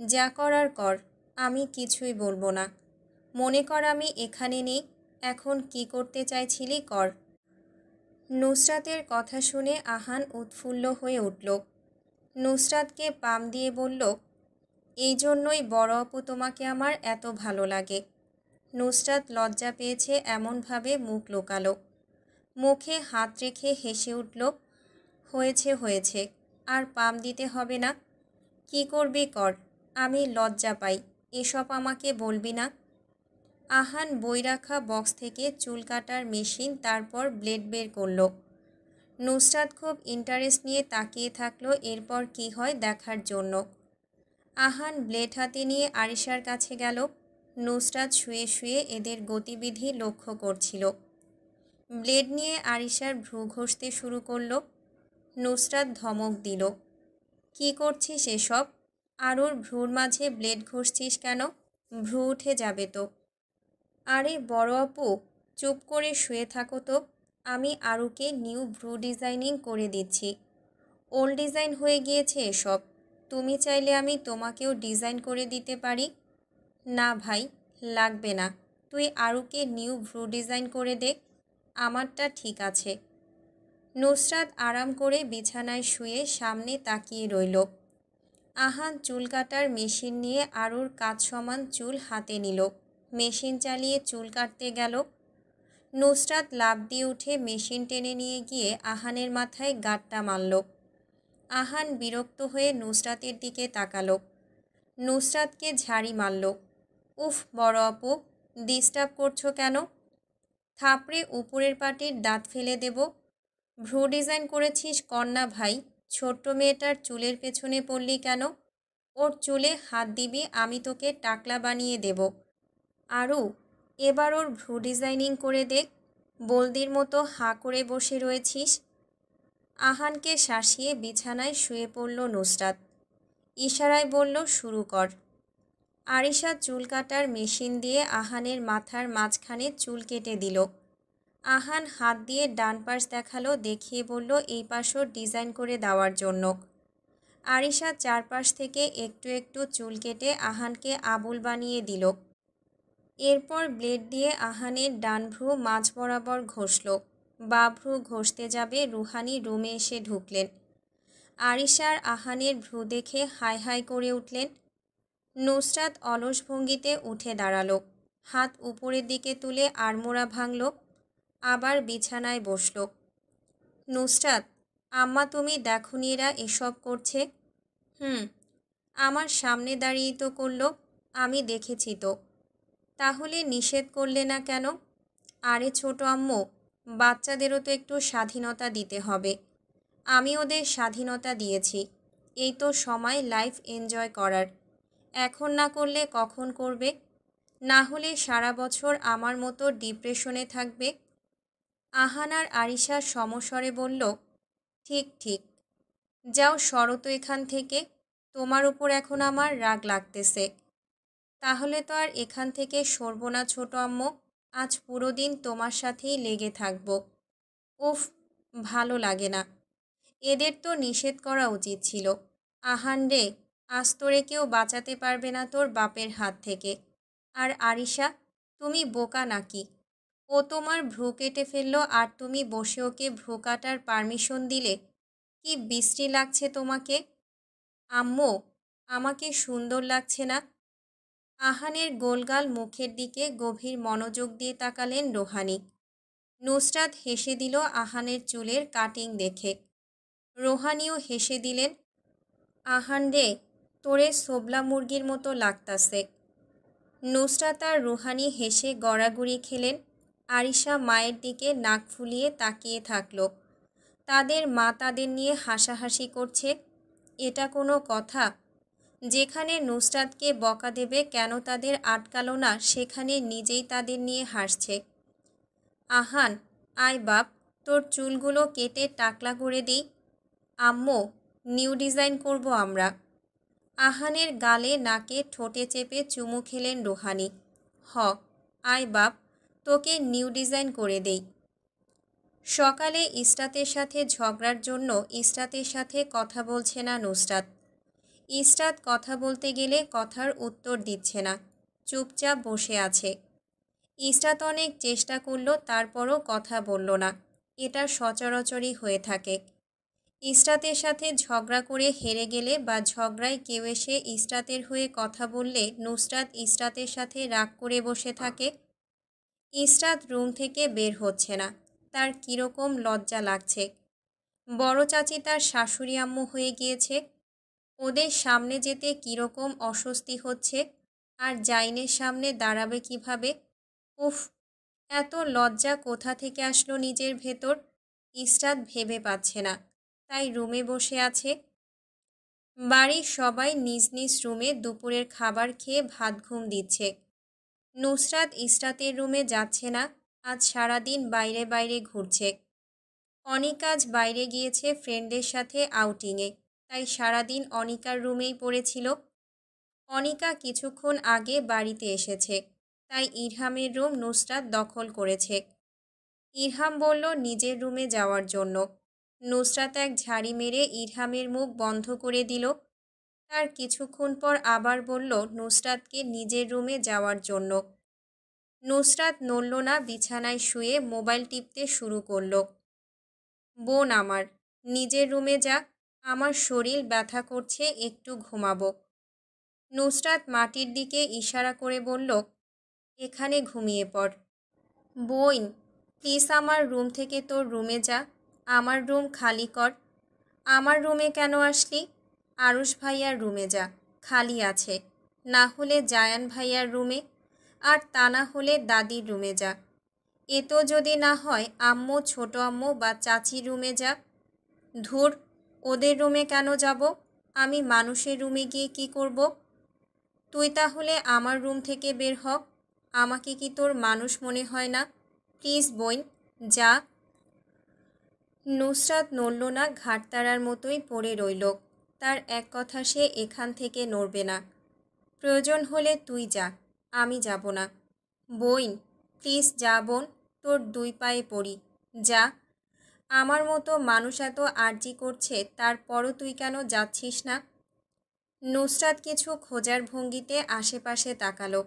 যা করার কর, আমি কিছুই বলবো না। মনে কর আমি এখানে নেই, এখন কি করতে চাইছিলি কর। নুসরাতের কথা শুনে আহান উৎফুল্ল হয়ে উঠল। নুসরাতকে পাম দিয়ে বলল, এই জন্যই বড় আপু তোমাকে আমার এত ভালো লাগে। নুসরাত লজ্জা পেয়েছে এমনভাবে মুখ লুকালো। মুখে হাত রেখে হেসে উঠল। হয়েছে হয়েছে, আর পাম দিতে হবে না। কি করবি কর, আমি লজ্জা পাই, এসব আমাকে বলবি না। আহান বই রাখা বক্স থেকে চুল কাটার মেশিন তারপর ব্লেড বের করল। নুসরাত খুব ইন্টারেস্ট নিয়ে তাকিয়ে থাকলো এরপর কি হয় দেখার জন্য। আহান ব্লেড হাতে নিয়ে আরিশার কাছে গেল। নুসরাত শুয়ে শুয়ে এদের গতিবিধি লক্ষ্য করছিল। ব্লেড নিয়ে আরিশার ভ্রু ঘষতে শুরু করলো। নুসরাত ধমক দিল, কি করছিস এসব? আরুর ভ্রুর মাঝে ব্লেড ঘষছিস কেন? ভ্রু উঠে যাবে তো। আরে বড় আপু, চুপ করে শুয়ে থাকো তো। আমি আরুকে নিউ ভ্রু ডিজাইনিং করে দিচ্ছি। ওল্ড ডিজাইন হয়ে গিয়েছে এসব। তুমি চাইলে আমি তোমাকেও ডিজাইন করে দিতে পারি। না ভাই, লাগবে না। তুই আরুকে নিউ ভ্রু ডিজাইন করে দে, আমারটা ঠিক আছে। নুসরাত আরাম করে বিছানায় শুয়ে সামনে তাকিয়ে রইল। আহান চুল কাটার মেশিন নিয়ে আরুর কাজ সমান চুল হাতে নিল। মেশিন চালিয়ে চুল কাটতে গেল। নুসরাত লাফ দিয়ে উঠে মেশিন টেনে নিয়ে গিয়ে আহানের মাথায় গাঁটটা মারল। আহান বিরক্ত হয়ে নুসরাতের দিকে তাকালো। নুসরাতকে ঝাড়ি মারল। উফ বড় আপু, ডিস্টার্ব করছো কেন? থাপড়ে উপরের পাটির দাঁত ফেলে দেব। ভ্রু ডিজাইন করেছিস কন্যা ভাই, ছোট্ট মেয়েটার চুলের পেছনে পড়লি কেন? ওর চুলে হাত দিবি, আমি তোকে টাকলা বানিয়ে দেব। আরু, এবার ওর ভ্রু ডিজাইনিং করে দেখ। বলদির মতো হাঁ করে বসে রয়েছিস। আহানকে শাসিয়ে বিছানায় শুয়ে পড়ল নুসরাত। ইশারায় বলল, শুরু কর। আরিশা চুল কাটার মেশিন দিয়ে আহানের মাথার মাঝখানে চুল কেটে দিল। আহান হাত দিয়ে ডান পাশ দেখালো, দেখিয়ে বলল এই পাশও ডিজাইন করে দেওয়ার জন্য। আরিশা চারপাশ থেকে একটু একটু চুল কেটে আহানকে আবুল বানিয়ে দিল। এরপর ব্লেড দিয়ে আহানের ডান ভ্রু মাঝ বরাবর ঘষল। বাঁ ভ্রু ঘষতে যাবে রুহানি রুমে এসে ঢুকলেন। আরিশার আহানের ভ্রু দেখে হাই হাই করে উঠলেন। নুসরাত অলস ভঙ্গিতে উঠে দাঁড়ালো। হাত উপরের দিকে তুলে আড়মোড়া ভাঙল। আবার বিছানায় বসল। নুসরাত, আম্মা তুমি দেখোনি এরা এসব করছে? আমার সামনে দাঁড়িয়ে তো করলো, আমি দেখেছি তো। তাহলে নিষেধ করলে না কেন? আরে ছোট আম্মু, বাচ্চাদেরও তো একটু স্বাধীনতা দিতে হবে। আমি ওদের স্বাধীনতা দিয়েছি, এই তো সময় লাইফ এনজয় করার। এখন না করলে কখন করবে? না হলে সারা বছর আমার মতো ডিপ্রেশনে থাকবে। আহান আর আরিশা সমস্বরে বলল, ঠিক ঠিক, যাও সরো তো এখান থেকে, তোমার উপর এখন আমার রাগ লাগতেছে। তাহলে তো আর এখান থেকে সরব না ছোট আম্মু, আজ পুরো দিন তোমার সাথেই লেগে থাকব। উফ, ভালো লাগে না। এদের তো নিষেধ করা উচিত ছিল। আহান রে, আজ তোরে কেউ বাঁচাতে পারবে না তোর বাপের হাত থেকে। আর আরিশা, তুমি বোকা নাকি? ও তোমার ভ্রু কেটে ফেললো আর তুমি বসে ওকে ভ্রু কাটার পারমিশন দিলে? কি বিশ্রী লাগছে তোমাকে? আম্মু, আমাকে সুন্দর লাগছে না? আহানের গোলগাল মুখের দিকে গভীর মনোযোগ দিয়ে তাকালেন রোহানি। নুসরাত হেসে দিল আহানের চুলের কাটিং দেখে। রোহানিও হেসে দিলেন। আহান রে, তোরে সোবলা মুরগির মতো লাগতাছে। নুসরাত আর রুহানি হেসে গড়াগড়ি খেলেন। আরিশা মায়ের দিকে নাক ফুলিয়ে তাকিয়ে থাকল। তাদের মা তাদের নিয়ে হাসাহাসি করছে। এটা কোনো কথা? যেখানে নুসরাতকে বকা দেবে কেন তাদের আটকালো না, সেখানে নিজেই তাদের নিয়ে হাসছে। আহান, আয় বাপ, তোর চুলগুলো কেটে টাকলা করে দিই। আম্মু, নিউ ডিজাইন করব আমরা। আহানের গালে নাকে ঠোঁটে চেপে চুমু খেলেন রুহানি। হ, আয় বাপ, তোকে নিউ ডিজাইন করে দেই। সকালে ইসরাতের সাথে ঝগড়ার জন্য ইসরাতের সাথে কথা বলছে না নুসরাত। ইসরাত কথা বলতে গেলে কথার উত্তর দিচ্ছে না, চুপচাপ বসে আছে। ইসরাত অনেক চেষ্টা করল, তারপরও কথা বলল না। এটা সচরাচরই হয়ে থাকে। ইসরাতের সাথে ঝগড়া করে হেরে গেলে বা ঝগড়ায় কেউ এসে ইসরাতের হয়ে কথা বললে নুসরাত ইসরাতের সাথে রাগ করে বসে থাকে। ইসরাত রুম থেকে বের হচ্ছে না। তার কীরকম লজ্জা লাগছে। বড় চাচি তার শাশুড়ি আম্মু হয়ে গিয়েছে। ওদের সামনে যেতে কীরকম অস্বস্তি হচ্ছে। আর জাইনের সামনে দাঁড়াবে কিভাবে? উফ, এত লজ্জা কোথা থেকে আসলো নিজের ভেতর? ইসরাত ভেবে পাচ্ছে না, তাই রুমে বসে আছে। বাড়ির সবাই নিজ নিজ রুমে দুপুরের খাবার খেয়ে ভাত ঘুম দিচ্ছে। নুসরাত ইসরাতের রুমে যাচ্ছে না। আজ সারাদিন বাইরে বাইরে ঘুরছে। অনিকা আজ বাইরে গিয়েছে ফ্রেন্ডের সাথে আউটিংয়ে, তাই সারাদিন অনিকার রুমেই পড়েছিল। অনিকা কিছুক্ষণ আগে বাড়িতে এসেছে, তাই ইরহামের রুম নুসরাত দখল করেছে। ইরহাম বলল নিজের রুমে যাওয়ার জন্য। নুসরাত এক ঝাড়ি মেরে ইরহামের মুখ বন্ধ করে দিল। তার কিছুক্ষণ পর আবার বলল নুসরাতকে নিজের রুমে যাওয়ার জন্য। নুসরাত নড়ল না, বিছানায় শুয়ে মোবাইল টিপতে শুরু করল। বোন আমার, নিজের রুমে যা, আমার শরীর ব্যথা করছে, একটু ঘুমাবো। নুসরাত মাটির দিকে ইশারা করে বলল, এখানে ঘুমিয়ে পড়। বোন, প্লিজ আমার রুম থেকে তোর রুমে যা, আমার রুম খালি কর। আমার রুমে কেন আসলি? আরুষ ভাইয়ার রুমে যা, খালি আছে। না হলে জায়ান ভাইয়ার রুমে, আর তা না হলে দাদির রুমে যা। এ তো যদি না হয় আম্মু, ছোট আম্মু বা চাচির রুমে যা। ধুর, ওদের রুমে কেন যাব? আমি মানুষের রুমে গিয়ে কি করব? তুই তাহলে আমার রুম থেকে বের হ। আমাকে কি তোর মানুষ মনে হয় না? প্লিজ বোন, যা। নুসরাত নড়ল না, ঘাটতারার মতোই পড়ে রইল। তার এক কথা, সে এখান থেকে নড়বে না। প্রয়োজন হলে তুই যা, আমি যাব না। বোন, প্লিজ যা বোন, তোর দুই পায়ে পড়ি, যা। আমার মতো মানুষ এত আর্জি করছে, তারপরও তুই কেন যাচ্ছিস না? নুসরাত কিছু খোঁজার ভঙ্গিতে আশেপাশে তাকালো।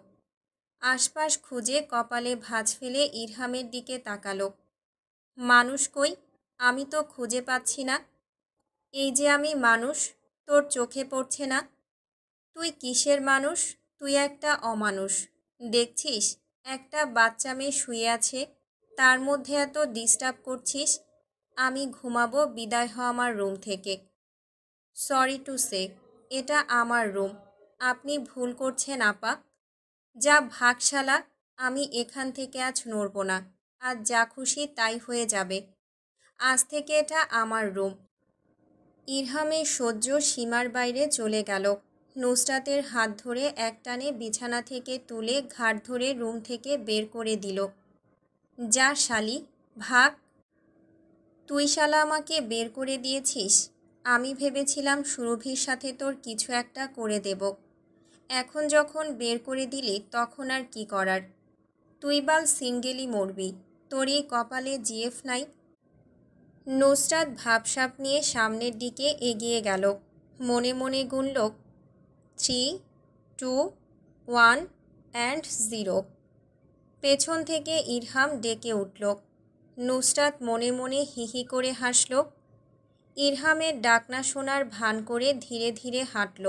আশপাশ খুঁজে কপালে ভাঁজ ফেলে ইরহামের দিকে তাকালো। মানুষ কই? আমি তো খুঁজে পাচ্ছি না। এই যে আমি মানুষ, তোর চোখে পড়ছে না? তুই কিসের মানুষ? তুই একটা অমানুষ। দেখছিস, একটা বাচ্চা মেয়ে শুয়ে আছে, তার মধ্যে এত ডিস্টার্ব করছিস। আমি ঘুমাবো, বিদায় হ আমার রুম থেকে। সরি টু সে, এটা আমার রুম। আপনি ভুল করছেন আপা। যা ভাগশালা, আমি এখান থেকে আজ নড়ব না। আজ যা খুশি তাই হয়ে যাবে। আজ থেকে এটা আমার রুম। ইরহামের সহ্য সীমার বাইরে চলে গেল। নুসরাতের হাত ধরে একটানে বিছানা থেকে তুলে ঘাড় ধরে রুম থেকে বের করে দিল। যা শালি, ভাগ। তুই শালা আমাকে বের করে দিয়েছিস। আমি ভেবেছিলাম সুরভির সাথে তোর কিছু একটা করে দেব। এখন যখন বের করে দিলি, তখন আর কি করার? তুই বাল সিঙ্গেলই মরবি। তোর এই কপালে জিএফ নাই। নুসরাত ভাবসাব নিয়ে সামনের দিকে এগিয়ে গেল। মনে মনে গুনল 3, 2, 1 অ্যান্ড 0। পেছন থেকে ইরহাম ডেকে উঠল। নুসরাত মনে মনে হিহি করে হাসল। ইরহামের ডাকনা শোনার ভান করে ধীরে ধীরে হাঁটল।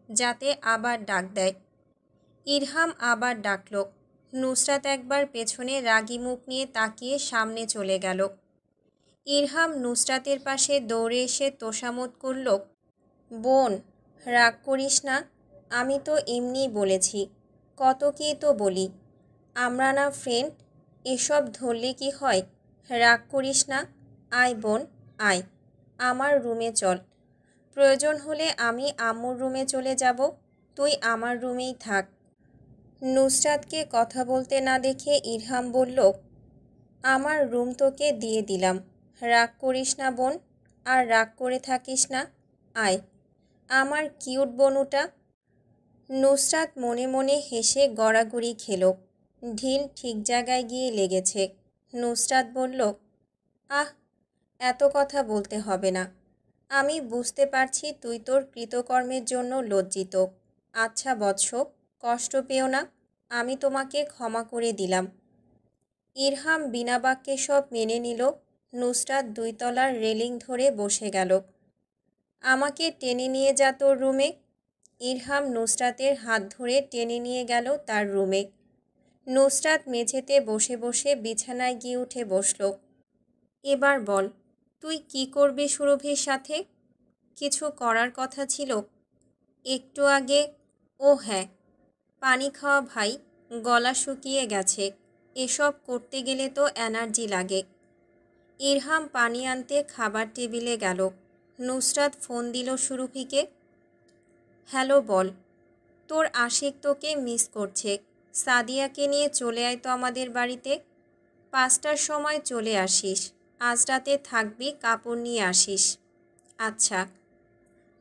যাতে আবার ডাক দেয়। ইরহাম আবার ডাকল। নুসরাত একবার পেছনে রাগী মুখ নিয়ে তাকিয়ে সামনে চলে গেল। ইরহাম নুসরাতের পাশে দৌড়ে এসে তোষামোদ করল, বোন, রাগ করিস না, আমি তো এমনিই বলেছি, কত কী তো বলি, আমরা না ফ্রেন্ড, এসব ধরলে কি হয়, রাগ করিস না, আয় বোন আয়, আমার রুমে চল, প্রয়োজন হলে আমি আম্মুর রুমে চলে যাব, তুই আমার রুমেই থাক। নুসরাতকে কথা বলতে না দেখে ইরহাম বলল, আমার রুম তোকে দিয়ে দিলাম, রাগ করিস না বোন, আর রাগ করে থাকিস না, আয়, আমার কিউট বনুটা। নুসরাত মনে মনে হেসে গড়াগড়ি খেল। ঢিল ঠিক জায়গায় গিয়ে লেগেছে। নুসরাত বলল, আহ, এত কথা বলতে হবে না, আমি বুঝতে পারছি তুই তোর কৃতকর্মের জন্য লজ্জিত। আচ্ছা বৎস, কষ্ট পেও না, আমি তোমাকে ক্ষমা করে দিলাম। ইরহাম বিনা বাক্যে সব মেনে নিল। নুসরাত 2 তলার রেলিং ধরে বসে গেল। আমাকে টেনে নিয়ে যা তোর রুমে। ইরহাম নুসরাতের হাত ধরে টেনে নিয়ে গেল তার রুমে। নুসরাত মেঝেতে বসে বসে বিছানায় গিয়ে উঠে বসল। এবার বল, তুই কি করবি সুরভির সাথে? কিছু করার কথা ছিল একটু আগে। ও হ্যাঁ, পানি খাওয়া ভাই, গলা শুকিয়ে গেছে, এসব করতে গেলে তো এনার্জি লাগে। ইরহাম পানি আনতে খাবার টেবিলে গেল। নুসরাত ফোন দিল সুরভিকে। হ্যালো বল, তোর আশিক তোকে মিস করছে, সাদিয়াকে নিয়ে চলে আয় তো আমাদের বাড়িতে, 5টার সময় চলে আসিস, আজ রাতে থাকবি, কাপড় নিয়ে আসিস। আচ্ছা।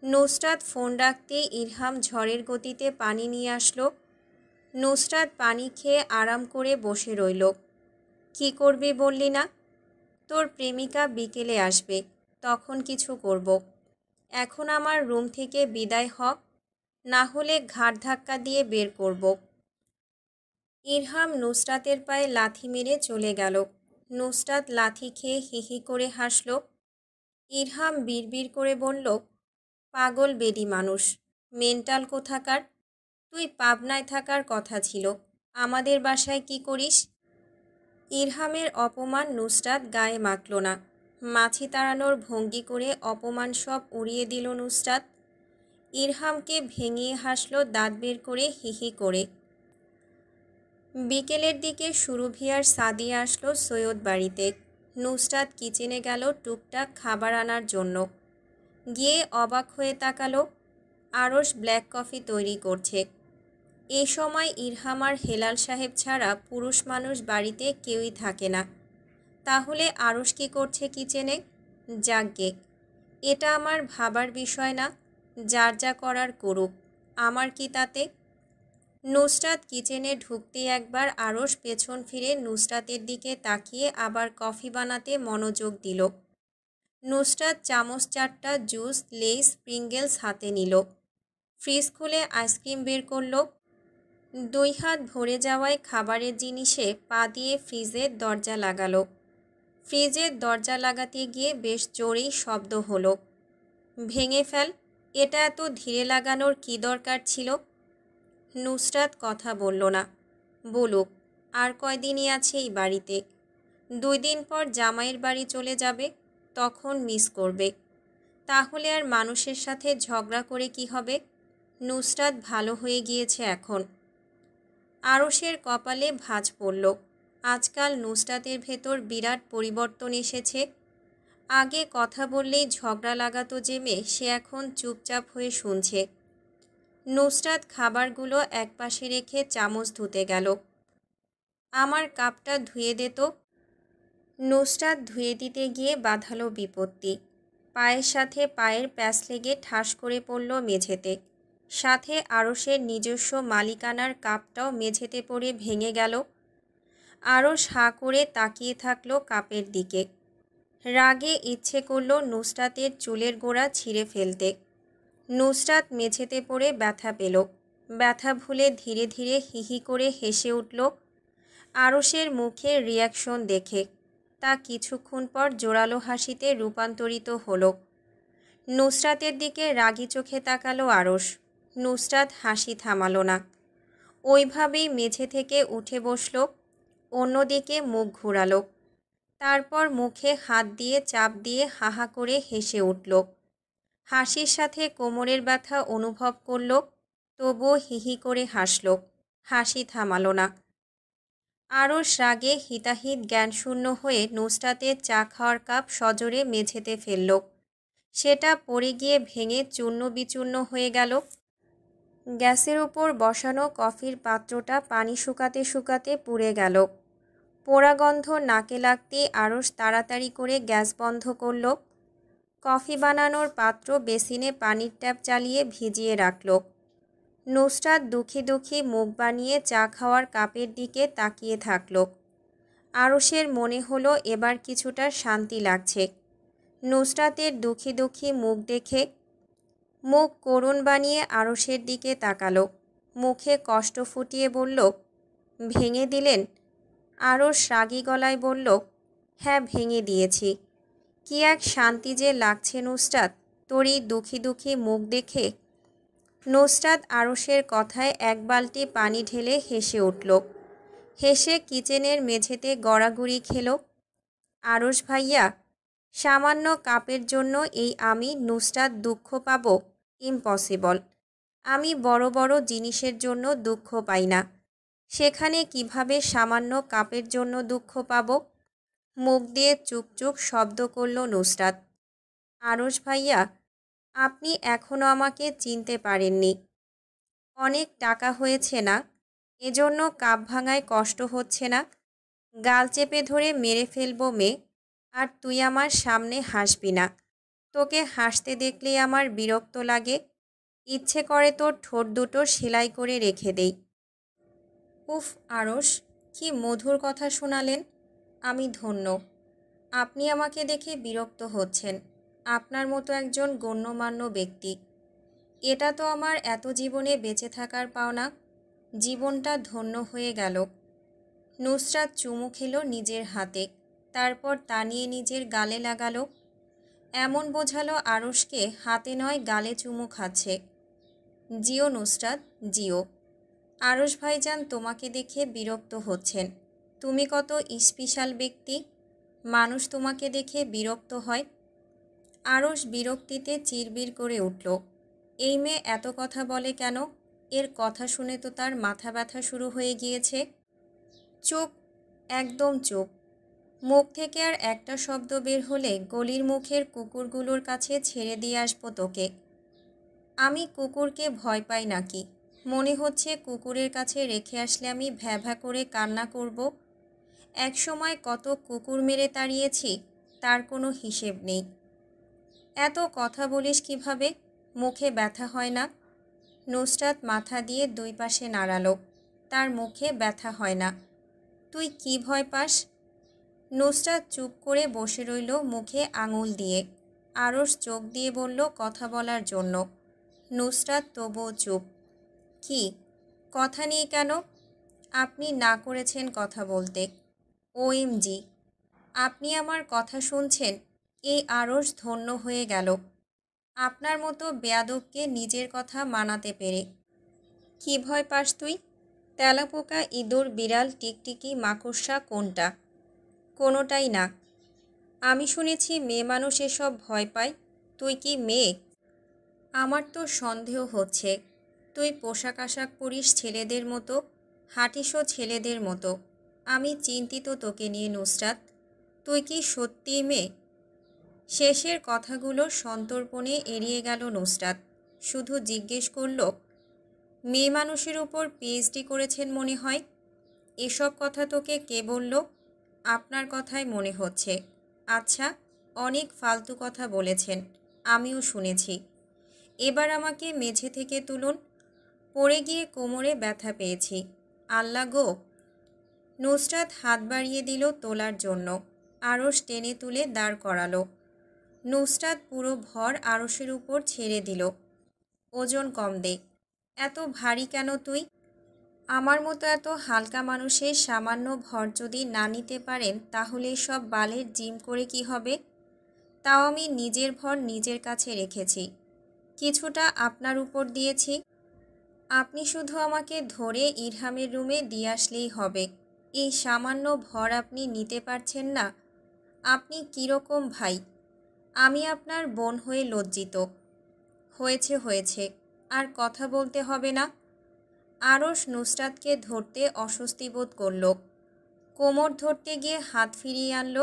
নুসরাত ফোন রাখতেই ইরহাম ঝড়ের গতিতে পানি নিয়ে আসলো। নুসরাত পানি খেয়ে আরাম করে বসে রইল। কি করবি বললি না? তোর প্রেমিকা বিকেলে আসবে, তখন কিছু করব। এখন আমার রুম থেকে বিদায় হ, না হলে ঘাড় ধাক্কা দিয়ে বের করব। ইরহাম নুসরাতের পায়ে লাথি মেরে চলে গেল। নুসরাত লাথি খেয়ে হিহি করে হাসল। ইরহাম বিড়বিড় করে বলল, পাগল বেডি মানুষ, মেন্টাল কোথাকার, তুই পাবনায় থাকার কথা ছিল, আমাদের বাসায় কি করিস? ইরহামের অপমান নুসরাত গায়ে মাখল না। মাছি তাড়ানোর ভঙ্গি করে অপমান সব উড়িয়ে দিল নুসরাত। ইরহামকে ভেঙিয়ে হাসল দাঁত বের করে হিহি করে। বিকেলের দিকে সুরভি আর সাদিয়া আসলো সৈয়দ বাড়িতে। নুসরাত কিচেনে গেল টুকটাক খাবার আনার জন্য। গিয়ে অবাক হয়ে তাকালো, আরশ ব্ল্যাক কফি তৈরি করছে। এই সময় ইরহাম আর হেলাল সাহেব ছাড়া পুরুষ মানুষ বাড়িতে কেউই থাকে না। তাহলে আরশ কি করছে কিচেনে? যাকগে, এটা আমার ভাবার বিষয় না, যার যা করার করুক, আমার কি তাতে। নুসরাত কিচেনে ঢুকতেই একবার আরশ পেছন ফিরে নুসরাতের দিকে তাকিয়ে আবার কফি বানাতে মনোযোগ দিল। নুসরাত চামচ 4টা জুস, লেস, প্রিঙ্গেলস হাতে নিল। ফ্রিজ খুলে আইসক্রিম বের করল। 2 হাত ভরে যাওয়ায় খাবারের জিনিসে পা দিয়ে ফ্রিজের দরজা লাগালো। ফ্রিজের দরজা লাগাতে গিয়ে বেশ জোরেই শব্দ হলো। ভেঙে ফেল, এটা এত ধীরে লাগানোর কি দরকার ছিল? নুসরাত কথা বলল না। বলুক, আর কয়দিনই আছে এই বাড়িতে? 2 দিন পর জামাইয়ের বাড়ি চলে যাবে, তখন মিস করবে। তাহলে আর মানুষের সাথে ঝগড়া করে কি হবে? নুসরাত ভালো হয়ে গিয়েছে এখন। আরশের কপালে ভাঁজ পড়ল। আজকাল নুসরাতের ভেতর বিরাট পরিবর্তন এসেছে। আগে কথা বললেই ঝগড়া লাগাতো যে মেয়ে, সে এখন চুপচাপ হয়ে শুনছে। নুসরাত খাবারগুলো একপাশে রেখে চামচ ধুতে গেল। আমার কাপটা ধুয়ে দে তো। নুসরাত ধুয়ে দিতে গিয়ে বাঁধালো বিপত্তি। পায়ের সাথে পায়ের প্যাঁচ লেগে ঠাস করে পড়ল মেঝেতে। সাথে আরশের নিজস্ব মালিকানার কাপটাও মেঝেতে পড়ে ভেঙে গেল। আরশ হাঁ করে তাকিয়ে থাকলো কাপের দিকে। রাগে ইচ্ছে করল নুসরাতের চুলের গোড়া ছিঁড়ে ফেলতে। নুসরাত মেঝেতে পড়ে ব্যথা পেল। ব্যথা ভুলে ধীরে ধীরে হিহি করে হেসে উঠল আরশের মুখের রিয়াকশন দেখে। তা কিছুক্ষণ পর জোরালো হাসিতে রূপান্তরিত হলো। নুসরাতের দিকে রাগী চোখে তাকালো আরশ। নুসরাত হাসি থামালো না। ওইভাবেই মেঝে থেকে উঠে বসল, অন্যদিকে মুখ ঘুরালো। তারপর মুখে হাত দিয়ে চাপ দিয়ে হাহা করে হেসে উঠল। হাসির সাথে কোমরের ব্যথা অনুভব করল, তবুও হিহি করে হাসল। হাসি থামালো না। আরশ রাগে হিতাহিত জ্ঞানশূন্য হয়ে নুসরাতের চা খাওয়ার কাপ সজোরে মেঝেতে ফেলল। সেটা পড়ে গিয়ে ভেঙে চূর্ণ বিচূর্ণ হয়ে গেল। গ্যাসের উপর বসানো কফির পাত্রটা পানি শুকাতে শুকাতে পুড়ে গেল। পোড়া গন্ধ নাকে লাগতেই আরশ তাড়াতাড়ি করে গ্যাস বন্ধ করল। কফি বানানোর পাত্র বেসিনে পানির ট্যাপ চালিয়ে ভিজিয়ে রাখল। নুসরাত দুঃখী দুঃখী মুখ বানিয়ে চা খাওয়ার কাপের দিকে তাকিয়ে থাকল। আরশের মনে হলো এবার কিছুটা শান্তি লাগছে। নুসরাতের দুঃখী দুঃখী মুখ দেখে মুখ করুণ বানিয়ে আরশের দিকে তাকালো। মুখে কষ্ট ফুটিয়ে বলল, ভেঙে দিলেন? আরশ রাগী গলায় বলল, হ্যাঁ ভেঙে দিয়েছি। কি এক শান্তি যে লাগছে নুসরাত তোর এই দুঃখী দুঃখী মুখ দেখে। নুসরাত আরশের কথায় এক বালতি পানি ঢেলে হেসে উঠল। হেসে কিচেনের মেঝেতে গড়াগড়ি খেল। আরশ ভাইয়া, সামান্য কাপের জন্য এই আমি নুসরাত দুঃখ পাব? ইম্পসিবল। আমি বড় বড় জিনিসের জন্য দুঃখ পাই না, সেখানে কিভাবে সামান্য কাপের জন্য দুঃখ পাব? মুখ দিয়ে চুপ চুপ শব্দ করল নুসরাত। আরশ ভাইয়া, আপনি এখনও আমাকে চিনতে পারেননি। অনেক টাকা হয়েছে না, এজন্য কাপ ভাঙায় কষ্ট হচ্ছে না? গাল চেপে ধরে মেরে ফেলবো মেয়ে, আর তুই আমার সামনে হাসবি না। তোকে হাসতে দেখলেই আমার বিরক্ত লাগে। ইচ্ছে করে তোর ঠোঁট দুটো সেলাই করে রেখে দেই। উফ আরশ, কি মধুর কথা শোনালেন। আমি ধন্য। আপনি আমাকে দেখে বিরক্ত হচ্ছেন। আপনার মতো একজন গণ্যমান্য ব্যক্তি। এটা তো আমার এত জীবনে বেঁচে থাকার পাওনা। জীবনটা ধন্য হয়ে গেল। নুসরাত চুমু খেলো নিজের হাতে, তারপর তা নিয়ে নিজের গালে লাগালো। এমন বোঝালো আরশকে হাতে নয় গালে চুমু খাচ্ছে। জিও নুসরাত, জিও। আরশ ভাইজান তোমাকে দেখে বিরক্ত হচ্ছেন। তুমি কত স্পেশাল ব্যক্তি, মানুষ তোমাকে দেখে বিরক্ত হয়। আরশ বিরক্তিতে চিরবির করে উঠল। এই মেয়ে এত কথা বলে কেন? এর কথা শুনে তো তার মাথা ব্যথা শুরু হয়ে গিয়েছে। চুপ, একদম চুপ। মুখ থেকে আর একটা শব্দ বের হলে গলির মুখের কুকুরগুলোর কাছে ছেড়ে দিয়ে আসবো তোকে। আমি কুকুরকে ভয় পাই নাকি? মনে হচ্ছে কুকুরের কাছে রেখে আসলে আমি ভ্যা ভ্যা করে কান্না করব। একসময় কত কুকুর মেরে তাড়িয়েছি, তার কোনো হিসেব নেই। এত কথা বলিস কিভাবে? মুখে ব্যথা হয় না? নুসরাত মাথা দিয়ে দুই পাশে নাড়ালো। তার মুখে ব্যথা হয় না। তুই কি ভয় পাস? নুসরাত চুপ করে বসে রইল মুখে আঙুল দিয়ে। আরশ চোখ দিয়ে বলল কথা বলার জন্য। নুসরাত তবুও চুপ। কি কথা নেই কেন? আপনি না করেছেন কথা বলতে। ওএমজি, আপনি আমার কথা শুনছেন? এই আরশ ধন্য হয়ে গেল আপনার মতো বেয়াদবকে নিজের কথা মানাতে পেরে। কি ভয় পাস তুই? তেলাপোকা, ইঁদুর, বিড়াল, টিকটিকি, মাকড়সা কোনটা? কোনোটাই না। আমি শুনেছি মেয়ে মানুষ এসব ভয় পায়। তুই কি মেয়ে? আমার তো সন্দেহ হচ্ছে। তুই পোশাক আশাক পরিস ছেলেদের মতো, হাঁটিসও ছেলেদের মতো। আমি চিন্তিত তোকে নিয়ে নুসরাত। তুই কি সত্যিই মেয়ে? শেষের কথাগুলো সন্তর্পণে এড়িয়ে গেল নুসরাত। শুধু জিজ্ঞেস করল, মেয়ে মানুষের উপর পিএইচডি করেছেন মনে হয়। এসব কথা তোকে কে বলল? আপনার কথাই মনে হচ্ছে। আচ্ছা, অনেক ফালতু কথা বলেছেন, আমিও শুনেছি। এবার আমাকে মেঝে থেকে তুলুন। পড়ে গিয়ে কোমরে ব্যথা পেয়েছি। আল্লাহ গো। নুসরাত হাত বাড়িয়ে দিল তোলার জন্য। আরশ টেনে তুলে দাঁড় করালো। নুসরাত পুরো ভর আরশের উপর ছেড়ে দিল। ওজন কম দে। এত ভারী কেন তুই? আমার মতো এত হালকা মানুষের সামান্য ভর যদি না নিতে পারেন তাহলে সব বালের জিম করে কি হবে? তাও আমি নিজের ভর নিজের কাছে রেখেছি, কিছুটা আপনার উপর দিয়েছি। আপনি শুধু আমাকে ধরে ইরহামের রুমে দিয়ে আসলেই হবে। এই সামান্য ভর আপনি নিতে পারছেন না? আপনি কীরকম ভাই? আমি আপনার বোন হয়ে লজ্জিত। হয়েছে হয়েছে, আর কথা বলতে হবে না। আরশ নুসরাতকে ধরতে অস্বস্তি বোধ করল। কোমর ধরতে গিয়ে হাত ফিরিয়ে আনল।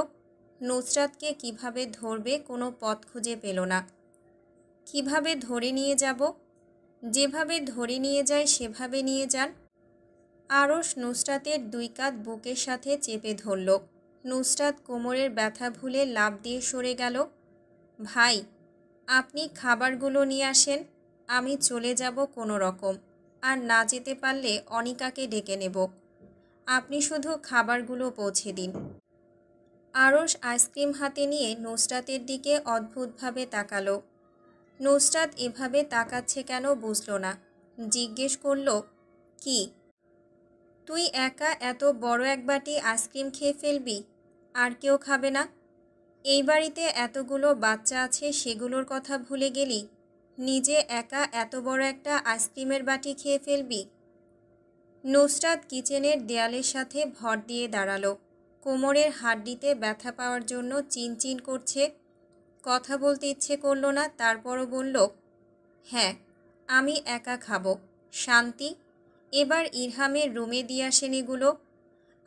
নুসরাতকে কিভাবে ধরবে কোনো পথ খুঁজে পেল না। কিভাবে ধরে নিয়ে যাব? যেভাবে ধরে নিয়ে যায় সেভাবে নিয়ে যান। আরশ নুসরাতের দুই কাঁধ বুকের সাথে চেপে ধরল। নুসরাত কোমরের ব্যথা ভুলে লাফ দিয়ে সরে গেল। ভাই, আপনি খাবারগুলো নিয়ে আসেন, আমি চলে যাব কোনো রকম। আর না যেতে পারলে অনিকাকে ডেকে নেব। আপনি শুধু খাবারগুলো পৌঁছে দিন। আরশ আইসক্রিম হাতে নিয়ে নুসরাতের দিকে অদ্ভুতভাবে তাকালো। নুসরাত এভাবে তাকাচ্ছে কেন বুঝল না। জিজ্ঞেস করল, কি? তুই একা এত বড় এক বাটি আইসক্রিম খেয়ে ফেলবি? আর কেউ খাবে না? এই বাড়িতে এতগুলো বাচ্চা আছে, সেগুলোর কথা ভুলে গেলি? নিজে একা এত বড় একটা আইসক্রিমের বাটি খেয়ে ফেলবি? নুসরাত কিচেনের দেয়ালের সাথে ভর দিয়ে দাঁড়ালো। কোমরের হাড্ডিতে ব্যথা পাওয়ার জন্য চিনচিন করছে। কথা বলতে ইচ্ছে করল না, তারপরও বলল, হ্যাঁ, আমি একা খাবো। শান্তি। এবার ইরহামের রুমে দিয়ে আসেন এগুলো।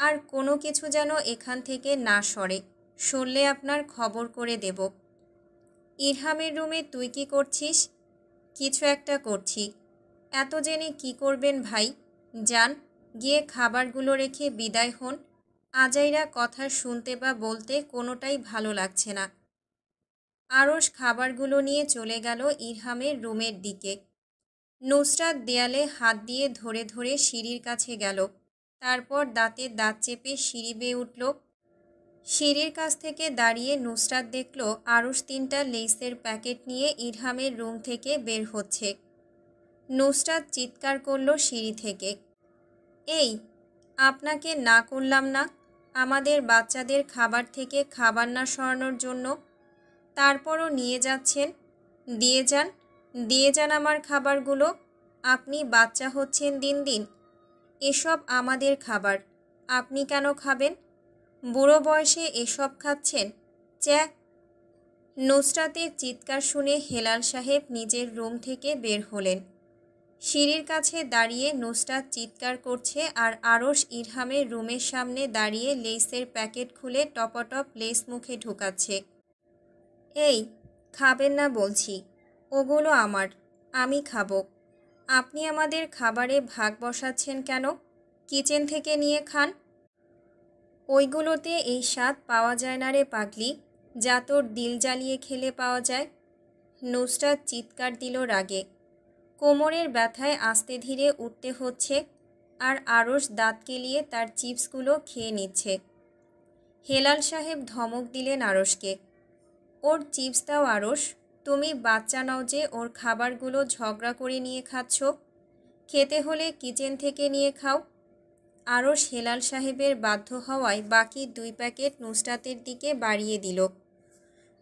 আর কোনো কিছু যেন এখান থেকে না সরে। সরলে আপনার খবর করে দেব। ইরহামের রুমে তুই কি করছিস? কিছু একটা করছি। এত জেনে কি করবেন ভাই? যান, গিয়ে খাবারগুলো রেখে বিদায় হন। আজাইরা কথা শুনতে বা বলতে কোনোটাই ভালো লাগছে না। আরশ খাবারগুলো নিয়ে চলে গেল ইরহামের রুমের দিকে। নুসরাত দেয়ালে হাত দিয়ে ধরে ধরে সিঁড়ির কাছে গেল। তারপর দাঁতে দাঁত চেপে সিঁড়ি বেয়ে উঠল। সিঁড়ির কাছ থেকে দাঁড়িয়ে নুসরাত দেখল আরশ 3টা লেইসের প্যাকেট নিয়ে ইরহামের রুম থেকে বের হচ্ছে। নুসরাত চিৎকার করল সিঁড়ি থেকে, এই, আপনাকে না করলাম না আমাদের বাচ্চাদের খাবার থেকে খাবার না সরানোর জন্য? তারপরও নিয়ে যাচ্ছেন। দিয়ে যান, দিয়ে যান আমার খাবারগুলো। আপনি বাচ্চা হচ্ছেন দিন দিন। এসব আমাদের খাবার, আপনি কেন খাবেন? বুড়ো বয়সে এসব খাচ্ছেন? চ্যা। নুসরাতের চিৎকার শুনে হেলাল সাহেব নিজের রুম থেকে বের হলেন। সিঁড়ির কাছে দাঁড়িয়ে নুসরাত চিৎকার করছে আর আরশ ইরহামের রুমের সামনে দাঁড়িয়ে লেসের প্যাকেট খুলে টপটপ লেস মুখে ঢুকাচ্ছে। এই, খাবেন না বলছি। ওগুলো আমার, আমি খাবো। আপনি আমাদের খাবারে ভাগ বসাচ্ছেন কেন? কিচেন থেকে নিয়ে খান। ওইগুলোতে এই স্বাদ পাওয়া যায় না রে পাগলি, যা তোর দিল জ্বালিয়ে খেলে পাওয়া যায়। নুসরাত চিৎকার দিল রাগে। কোমরের ব্যথায় আস্তে ধীরে উঠতে হচ্ছে। আর আরশ দাঁত কেলিয়ে তার চিপসগুলো খেয়ে নিচ্ছে। হেলাল সাহেব ধমক দিলেন আরশকে, ওর চিপস দাও আরশ। তুমি বাচ্চা নাও যে ওর খাবারগুলো ঝগড়া করে নিয়ে খাচ্ছ? খেতে হলে কিচেন থেকে নিয়ে খাও। আরশ হেলাল সাহেবের বাধ্য হওয়ায় বাকি 2 প্যাকেট নুসরাতের দিকে বাড়িয়ে দিল।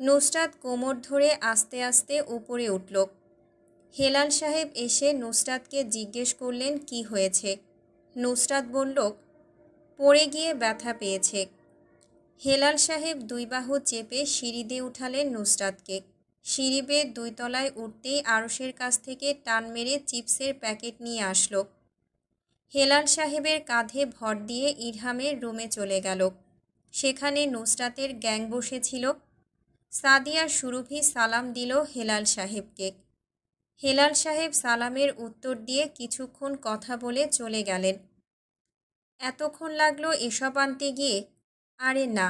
নুসরাত কোমর ধরে আস্তে আস্তে উপরে উঠল। হেলাল সাহেব এসে নুসরাতকে জিজ্ঞেস করলেন কি হয়েছে। নুসরাত বলল, পড়ে গিয়ে ব্যথা পেয়েছে। হেলাল সাহেব 2 বাহু চেপে সিঁড়ি দিয়ে উঠালেন নুসরাতকে। সিঁড়ি বেয়ে 2 তলায় উঠতেই আরশের কাছ থেকে টান মেরে চিপসের প্যাকেট নিয়ে আসলো। হেলাল সাহেবের কাঁধে ভর দিয়ে ইরহামের রুমে চলে গেল। সেখানে নুসরাতের গ্যাং বসেছিল। সাদিয়া সুরভি সালাম দিল হেলাল সাহেবকে। হেলাল সাহেব সালামের উত্তর দিয়ে কিছুক্ষণ কথা বলে চলে গেলেন। এতক্ষণ লাগলো এসব আনতে গিয়ে? আরে না,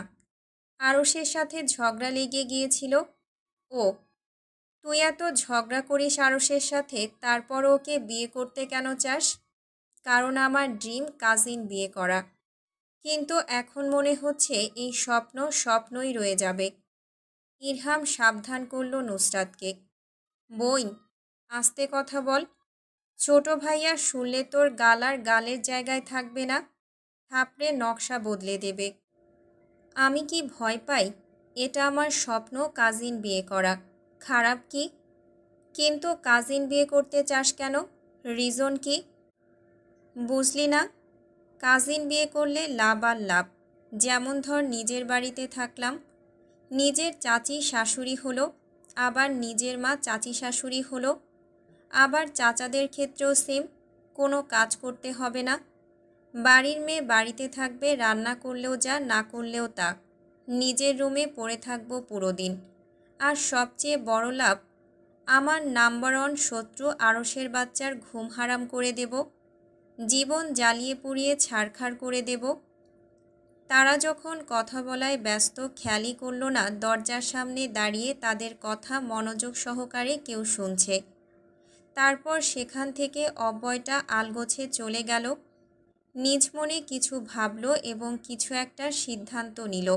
আরশের সাথে ঝগড়া লেগে গিয়েছিল। ও, তুই এত ঝগড়া করিস আরশের সাথে, তারপর ওকে বিয়ে করতে কেন চাস? কারণ আমার ড্রিম কাজিন বিয়ে করা। কিন্তু এখন মনে হচ্ছে এই স্বপ্ন স্বপ্নই রয়ে যাবে। ইরহাম সাবধান করল নুসরাতকে। বোন, আস্তে কথা বল। ছোট ভাইয়া শুনলে তোর গাল আর গালের জায়গায় থাকবে না, থাপড়ে নকশা বদলে দেবে। আমি কি ভয় পাই? এটা আমার স্বপ্ন, কাজিন বিয়ে করা। খারাপ কি? কিন্তু কাজিন বিয়ে করতে চাস কেন? রিজন কি? বুঝলি না? কাজিন বিয়ে করলে লাভ আর লাভ। যেমন ধর নিজের বাড়িতে থাকলাম, নিজের চাচি শাশুড়ি হলো, আবার নিজের মা চাচি শাশুড়ি হলো, আবার চাচাদের ক্ষেত্রেও সেম, কোনো কাজ করতে হবে না। বাড়ির মেয়ে বাড়িতে থাকবে, রান্না করলেও যা, না করলেও তা। নিজের রুমে পড়ে থাকবো পুরো দিন। আর সবচেয়ে বড় লাভ, আমার নাম্বার 1 শত্রু আরসের বাচ্চার ঘুম হারাম করে দেব, জীবন জ্বালিয়ে পুড়িয়ে ছারখার করে দেব। তারা যখন কথা বলায় ব্যস্ত, খেয়ালই করল না দরজার সামনে দাঁড়িয়ে তাদের কথা মনোযোগ সহকারে কেউ শুনছে। তারপর সেখান থেকে অব্যয়টা আলগোছে চলে গেল। নিজ মনে কিছু ভাবল এবং কিছু একটা সিদ্ধান্ত নিল।